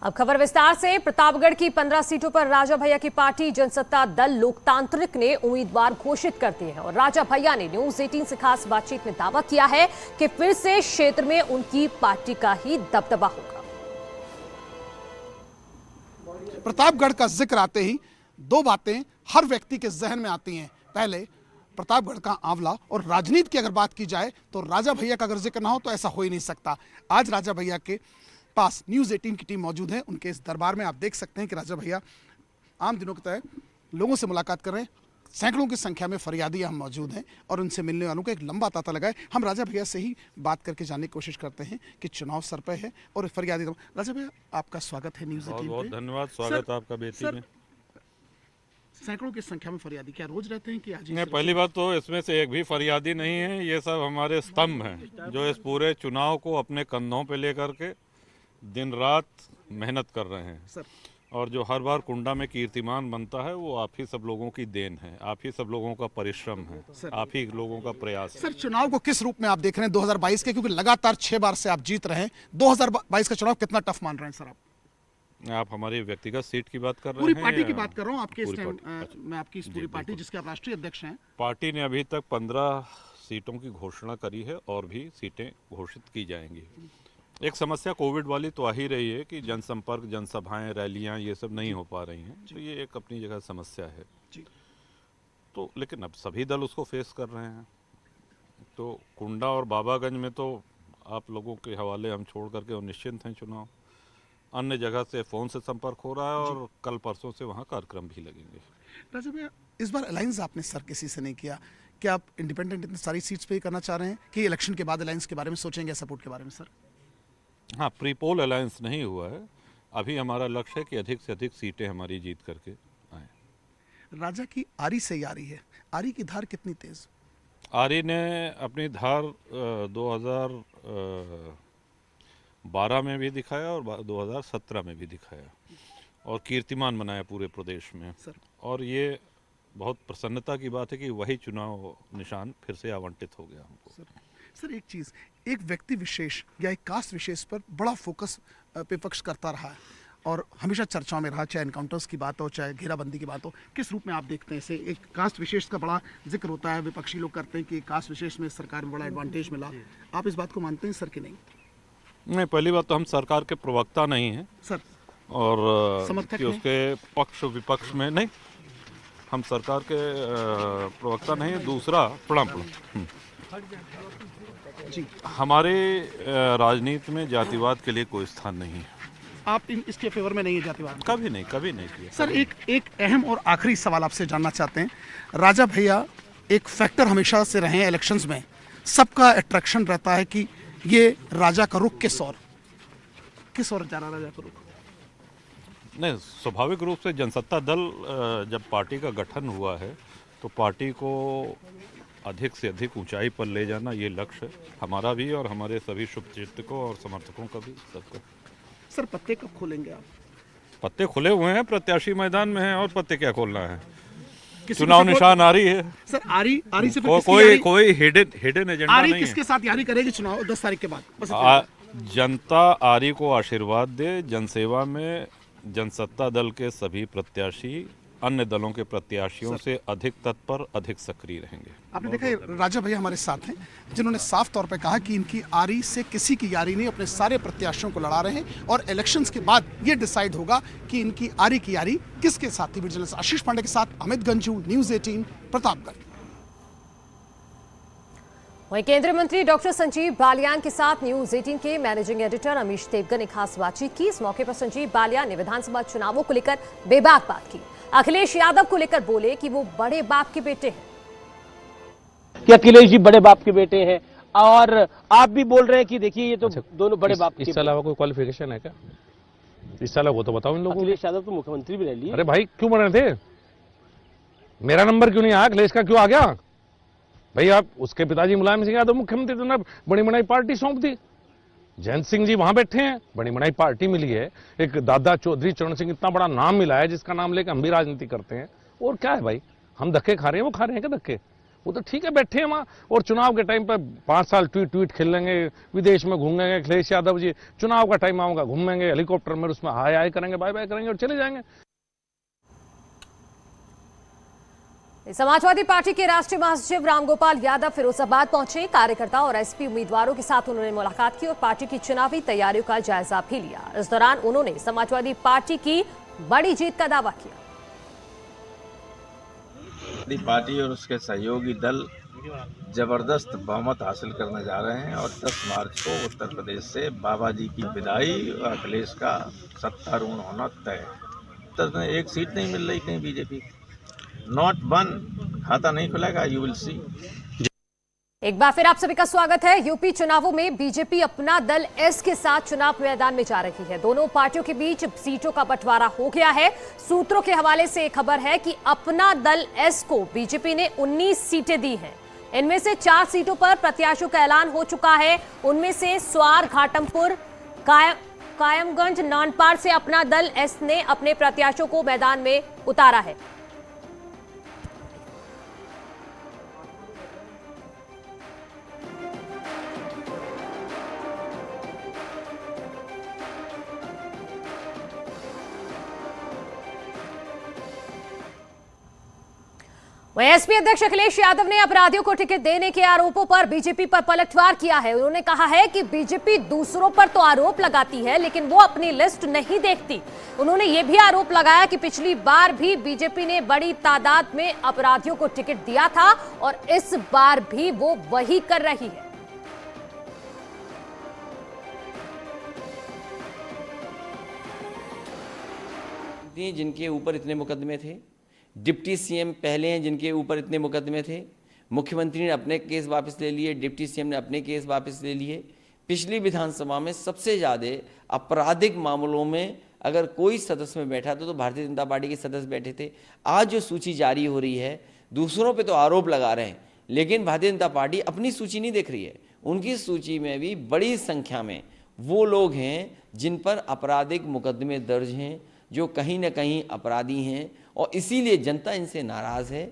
अब खबर विस्तार से। प्रतापगढ़ की 15 सीटों पर राजा भैया की पार्टी जनसत्ता दल लोकतांत्रिक ने उम्मीदवार घोषित कर दिए हैं और राजा भैया ने न्यूज 18 से खास बातचीत में दावा किया है कि फिर से क्षेत्र में उनकी पार्टी का ही दबदबा होगा। प्रतापगढ़ का जिक्र आते ही दो बातें हर व्यक्ति के जहन में आती हैं। पहले प्रतापगढ़ का आंवला, और राजनीति की अगर बात की जाए तो राजा भैया का अगर जिक्र ना हो तो ऐसा हो ही नहीं सकता। आज राजा भैया के पास न्यूज़ 18 की टीम मौजूद है। उनके इस दरबार में आप देख सकते हैं कि राजा भैया आम दिनों की तरह लोगों से मुलाकात कर रहे हैं। सैकड़ों की संख्या में फरियादी हम मौजूद हैं और उनसे मिलने वालों का एक लंबा तांता लगा है। हम राजा भैया से ही बात करके जानने की कोशिश करते हैं कि चुनाव सर पे है और फरियादी। राजा भैया, आपका स्वागत है न्यूज़ 18 पे। बहुत धन्यवाद। स्वागत आपका बेटी में। सैकड़ों की संख्या में फरियादी क्या रोज रहते हैं कि आज? नहीं, पहली बात तो इसमें से एक भी फरियादी नहीं है। ये सब हमारे स्तंभ हैं जो इस पूरे चुनाव को अपने कंधों पे लेकर के दिन रात मेहनत कर रहे हैं सर। और जो हर बार कुंडा में कीर्तिमान बनता है वो आप ही सब लोगों की देन है, आप ही सब लोगों का परिश्रम है, आप ही लोगों का प्रयास है। सर, चुनाव को किस रूप में आप देख रहे हैं 2022 के, क्योंकि लगातार 6 बार से आप जीत रहे हैं। 2022 का चुनाव कितना टफ मान रहे हैं सर आप हमारी व्यक्तिगत सीट की बात कर रहे हैं? पूरी पार्टी की बात कर रहा हूँ आपके मैं आपकी इस पूरी जी, पार्टी जिसके आप राष्ट्रीय अध्यक्ष हैं। पार्टी ने अभी तक 15 सीटों की घोषणा करी है और भी सीटें घोषित की जाएंगी। एक समस्या कोविड वाली तो आ ही रही है कि जनसंपर्क, जनसभाएं, रैलियां ये सब नहीं हो पा रही हैं, तो ये एक अपनी जगह समस्या है। तो लेकिन अब सभी दल उसको फेस कर रहे हैं। तो कुंडा और बाबागंज में तो आप लोगों के हवाले हम छोड़ करके और निश्चिंत हैं। चुनाव अन्य जगह से फ़ोन से संपर्क हो रहा है और कल परसों से वहाँ कार्यक्रम भी लगेंगे। राजा भैया, इस बार अलायंस आपने सर किसी से नहीं किया, क्या आप इंडिपेंडेंट इतनी सारी सीट्स पे ही करना चाह रहे हैं कि इलेक्शन के बाद अलायंस के बारे में सोचेंगे, सपोर्ट के बारे में? सर हाँ, प्री पोल अलायंस नहीं हुआ है। अभी हमारा लक्ष्य है कि अधिक से अधिक सीटें हमारी जीत करके आए। राजा की आरी से यारी है, आरी की धार कितनी तेज? आरी ने अपनी धार 2012 में भी दिखाया और 2017 में भी दिखाया और कीर्तिमान बनाया पूरे प्रदेश में सर। और ये बहुत प्रसन्नता की बात है कि वही चुनाव निशान फिर से आवंटित हो गया हमको। सर एक चीज़, एक व्यक्ति विशेष या एक कास्ट विशेष पर बड़ा फोकस विपक्ष करता रहा है और हमेशा चर्चाओं में रहा, चाहे एनकाउंटर्स की बात हो, चाहे घेराबंदी की बात हो। किस रूप में आप देखते हैं इसे? एक कास्ट विशेष का बड़ा जिक्र होता है, विपक्षी लोग करते हैं कि कास्ट विशेष में सरकार में बड़ा एडवांटेज मिला। आप इस बात को मानते हैं सर कि नहीं? नहीं, पहली बात तो हम सरकार के प्रवक्ता नहीं हैं सर और समर्थक कि उसके पक्ष विपक्ष में नहीं, हम सरकार के प्रवक्ता नहीं हैं। दूसरा, प्रणाम जी, हमारे राजनीति में जातिवाद के लिए कोई स्थान नहीं है। आप इसके फेवर में नहीं है जातिवाद? कभी नहीं किया। सर एक अहम और आखिरी सवाल आपसे जानना चाहते हैं। राजा भैया एक फैक्टर हमेशा से रहे हैं इलेक्शंस में, सबका अट्रैक्शन रहता है कि ये राजा का रुख किस ओर जा रहा है? राजा का रुख नहीं, स्वाभाविक रूप से जनसत्ता दल जब पार्टी का गठन हुआ है तो पार्टी को अधिक से अधिक ऊंचाई पर ले जाना ये लक्ष्य है हमारा भी और हमारे सभी शुभचिंतकों और समर्थकों का भी, सबका। सर पत्ते कब खोलेंगे आप? पत्ते खुले हुए हैं, प्रत्याशी मैदान में हैं और पत्ते क्या खोलना है? चुनाव निशान आरी है। सर आरी से कोई हिडन एजेंडा आरी नहीं है। किसके साथ यारी करेगी चुनाव 10 तारीख के बाद? जनता आरी को आशीर्वाद दे। जनसेवा में जनसत्ता दल के सभी प्रत्याशी अन्य दलों के प्रत्याशियों से अधिक तत्पर, अधिक सक्रिय रहेंगे। आपने देखा राजा भैया हमारे साथ हैं जिन्होंने साफ तौर पे कहा कि इनकी आरी से किसी की यारी नहीं, अपने सारे प्रत्याशियों को लड़ा रहे हैं और इलेक्शंस के बाद ये डिसाइड होगा कि इनकी आरी की यारी किसके साथ थी। जर्नलिस्ट आशीष पांडे के साथ अमित गंजू, न्यूज़ 18 प्रतापगढ़। वहीं केंद्रीय मंत्री डॉक्टर संजीव बालियान के साथ न्यूज 18 के मैनेजिंग एडिटर अमीश देवगन ने खास बातचीत की। इस मौके पर संजीव बालियान ने विधानसभा चुनावों को लेकर बेबाक बात की। अखिलेश यादव को लेकर बोले कि वो बड़े बाप के बेटे हैं। कि अखिलेश जी बड़े बाप के बेटे हैं और आप भी बोल रहे हैं कि देखिए ये तो दोनों बड़े बाप के। इसके अलावा कोई क्वालिफिकेशन है क्या? इसके अलावा वो तो बताओ इन लोगों को। अखिलेश यादव तो मुख्यमंत्री भी रह लिए। अरे भाई क्यों बने थे? मेरा नंबर क्यों नहीं आया? अखिलेश का क्यों आ गया? भाई आप उसके पिताजी मुलायम सिंह यादव मुख्यमंत्री थे ना, बड़ी बनाई पार्टी सौंप दी। जयंत सिंह जी वहां बैठे हैं, बड़ी बनाई पार्टी मिली है। एक दादा चौधरी चरण सिंह, इतना बड़ा नाम मिला है जिसका नाम लेकर हम भी राजनीति करते हैं। और क्या है भाई, हम धक्के खा रहे हैं, वो खा रहे हैं क्या धक्के? वो तो ठीक है, बैठे हैं वहां, और चुनाव के टाइम पर 5 साल ट्वीट खेलेंगे, विदेश में घूमेंगे। अखिलेश यादव जी चुनाव का टाइम आऊंगा, घूमेंगे हेलीकॉप्टर में, उसमें हाय हाय करेंगे, बाय बाय करेंगे और चले जाएंगे। समाजवादी पार्टी के राष्ट्रीय महासचिव रामगोपाल यादव फिरोजाबाद पहुंचे। कार्यकर्ता और एसपी उम्मीदवारों के साथ उन्होंने मुलाकात की और पार्टी की चुनावी तैयारियों का जायजा भी लिया। इस दौरान उन्होंने समाजवादी पार्टी की बड़ी जीत का दावा किया। पार्टी और उसके सहयोगी दल जबरदस्त बहुमत हासिल करने जा रहे हैं और 10 मार्च को उत्तर प्रदेश से बाबा जी की विदाई और अखिलेश का सत्तारूढ़ होना तय है। तो एक सीट नहीं मिल रही कहीं बीजेपी, नॉट वन, खाता नहीं खुलेगा, यू विल सी। एक बार फिर आप सभी का स्वागत है। यूपी चुनावों में बीजेपी अपना दल एस के साथ चुनाव मैदान में जा रही है। दोनों पार्टियों के बीच सीटों का बंटवारा हो गया है। सूत्रों के हवाले से एक खबर है कि अपना दल एस को बीजेपी ने 19 सीटें दी हैं। इनमें से 4 सीटों पर प्रत्याशियों का ऐलान हो चुका है। उनमें से स्वार, घाटमपुर, कायमगंज, नानपार से अपना दल एस ने अपने प्रत्याशियों को मैदान में उतारा है। वहीं एसपी अध्यक्ष अखिलेश यादव ने अपराधियों को टिकट देने के आरोपों पर बीजेपी पर पलटवार किया है। उन्होंने कहा है कि बीजेपी दूसरों पर तो आरोप लगाती है, लेकिन वो अपनी लिस्ट नहीं देखती। उन्होंने ये भी आरोप लगाया कि पिछली बार भी बीजेपी ने बड़ी तादाद में अपराधियों को टिकट दिया था और इस बार भी वो वही कर रही है। जिनके ऊपर इतने मुकदमे थे, डिप्टी सीएम पहले हैं जिनके ऊपर इतने मुकदमे थे, मुख्यमंत्री ने अपने केस वापस ले लिए, डिप्टी सीएम ने अपने केस वापस ले लिए। पिछली विधानसभा में सबसे ज़्यादा आपराधिक मामलों में अगर कोई सदस्य में बैठा तो भारतीय जनता पार्टी के सदस्य बैठे थे। आज जो सूची जारी हो रही है, दूसरों पे तो आरोप लगा रहे हैं, लेकिन भारतीय जनता पार्टी अपनी सूची नहीं देख रही है। उनकी सूची में भी बड़ी संख्या में वो लोग हैं जिन पर आपराधिक मुकदमे दर्ज हैं, जो कहीं ना कहीं अपराधी हैं, और इसीलिए जनता इनसे नाराज है।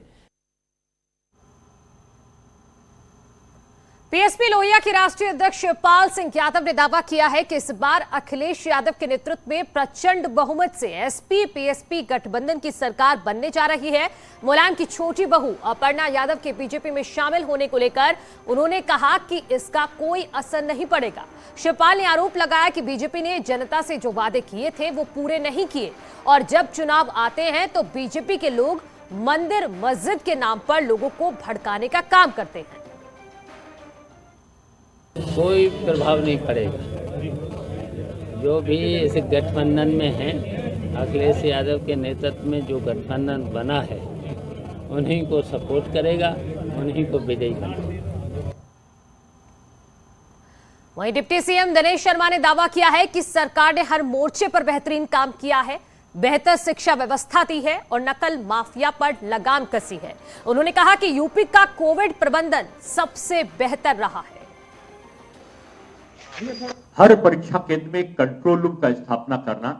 पीएसपी लोहिया के राष्ट्रीय अध्यक्ष शिवपाल सिंह यादव ने दावा किया है कि इस बार अखिलेश यादव के नेतृत्व में प्रचंड बहुमत से एसपी पीएसपी गठबंधन की सरकार बनने जा रही है। मुलायम की छोटी बहू अपर्णा यादव के बीजेपी में शामिल होने को लेकर उन्होंने कहा कि इसका कोई असर नहीं पड़ेगा। शिवपाल ने आरोप लगाया कि बीजेपी ने जनता से जो वादे किए थे वो पूरे नहीं किए और जब चुनाव आते हैं तो बीजेपी के लोग मंदिर मस्जिद के नाम पर लोगों को भड़काने का काम करते हैं। कोई प्रभाव नहीं पड़ेगा। जो भी इस गठबंधन में हैं, अखिलेश यादव के नेतृत्व में जो गठबंधन बना है, उन्हीं को सपोर्ट करेगा, उन्हीं को विजयी करेगा। वहीं डिप्टी सीएम दिनेश शर्मा ने दावा किया है कि सरकार ने हर मोर्चे पर बेहतरीन काम किया है, बेहतर शिक्षा व्यवस्था दी है और नकल माफिया पर लगाम कसी है। उन्होंने कहा कि यूपी का कोविड प्रबंधन सबसे बेहतर रहा है। हर परीक्षा केंद्र में एक कंट्रोल रूम का स्थापना करना,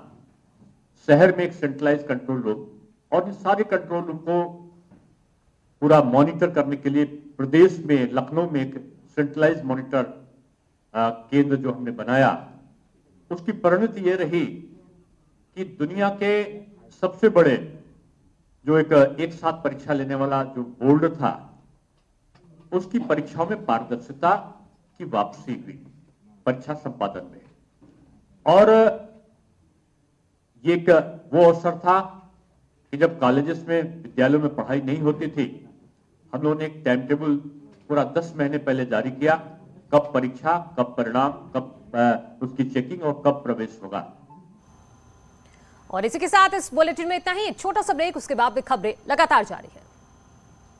शहर में एक सेंट्रलाइज कंट्रोल रूम, और इस सारे कंट्रोल रूम को पूरा मॉनिटर करने के लिए प्रदेश में लखनऊ में एक सेंट्रलाइज मॉनिटर केंद्र जो हमने बनाया, उसकी परिणति ये रही कि दुनिया के सबसे बड़े जो एक साथ परीक्षा लेने वाला जो बोर्ड था, उसकी परीक्षाओं में पारदर्शिता की वापसी हुई परीक्षा संपादन में। और ये वो अवसर था कि जब कॉलेजेस में, विद्यालयों में पढ़ाई नहीं होती थी, हम लोगों ने एक टाइम टेबल पूरा 10 महीने पहले जारी किया, कब परीक्षा, कब परिणाम, कब उसकी चेकिंग और कब प्रवेश होगा। और इसी के साथ इस बुलेटिन में इतना ही। एक छोटा सा ब्रेक, उसके बाद भी खबरें लगातार जारी है।